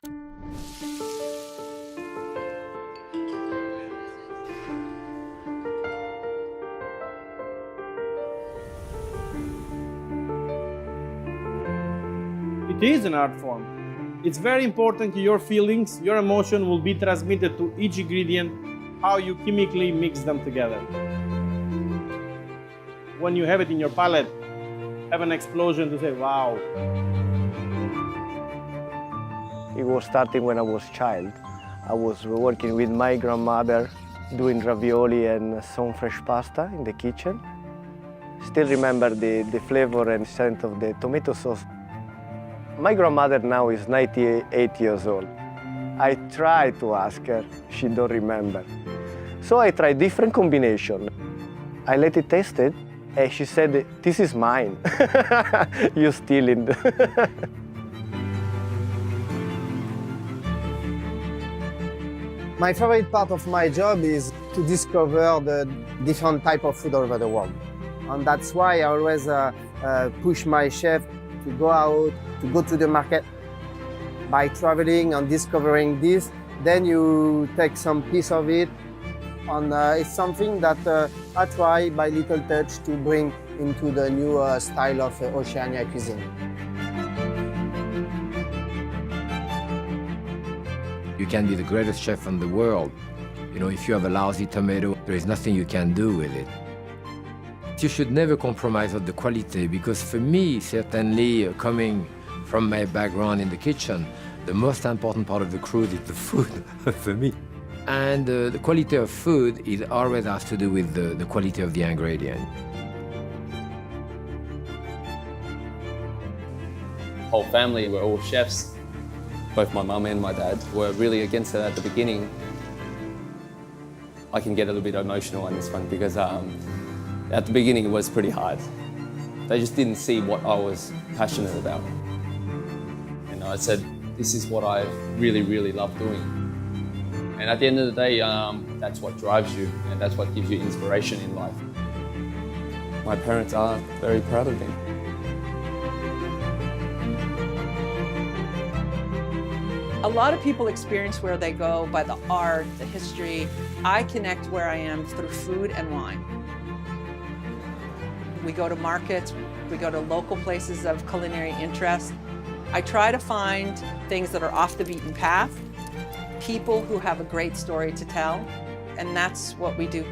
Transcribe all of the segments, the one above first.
It is an art form. It's very important your feelings, your emotion will be transmitted to each ingredient, how you chemically mix them together. When you have it in your palate, have an explosion to say, wow. It was starting when I was a child. I was working with my grandmother doing ravioli and some fresh pasta in the kitchen. Still remember the flavor and scent of the tomato sauce. My grandmother now is 98 years old. I tried to ask her, she don't remember. So I tried different combination. I let it taste it, and she said, this is mine. You're stealing. My favorite part of my job is to discover the different type of food over the world. And that's why I always push my chef to go out, to go to the market. By traveling and discovering this, then you take some piece of it. And it's something that I try by little touch to bring into the new style of Oceania cuisine. You can be the greatest chef in the world. You know, if you have a lousy tomato, there is nothing you can do with it. You should never compromise on the quality, because for me, certainly coming from my background in the kitchen, the most important part of the cruise is the food for me. And the quality of food is always has to do with the quality of the ingredient. Whole family were all chefs. Both my mum and my dad were really against it at the beginning. I can get a little bit emotional on this one because at the beginning it was pretty hard. They just didn't see what I was passionate about. And I said, this is what I really, really love doing. And at the end of the day, that's what drives you and that's what gives you inspiration in life. My parents are very proud of me. A lot of people experience where they go by the art, the history. I connect where I am through food and wine. We go to markets, we go to local places of culinary interest. I try to find things that are off the beaten path, people who have a great story to tell, and that's what we do.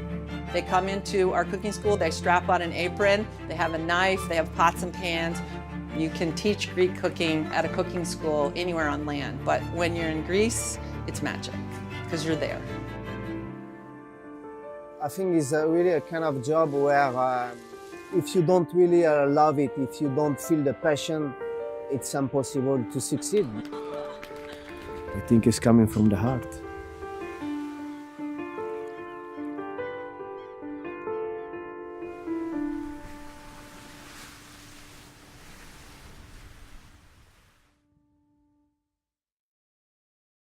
They come into our cooking school, they strap on an apron, they have a knife, they have pots and pans. You can teach Greek cooking at a cooking school anywhere on land, but when you're in Greece, it's magic, because you're there. I think it's really a kind of job where if you don't really love it, if you don't feel the passion, it's impossible to succeed. I think it's coming from the heart.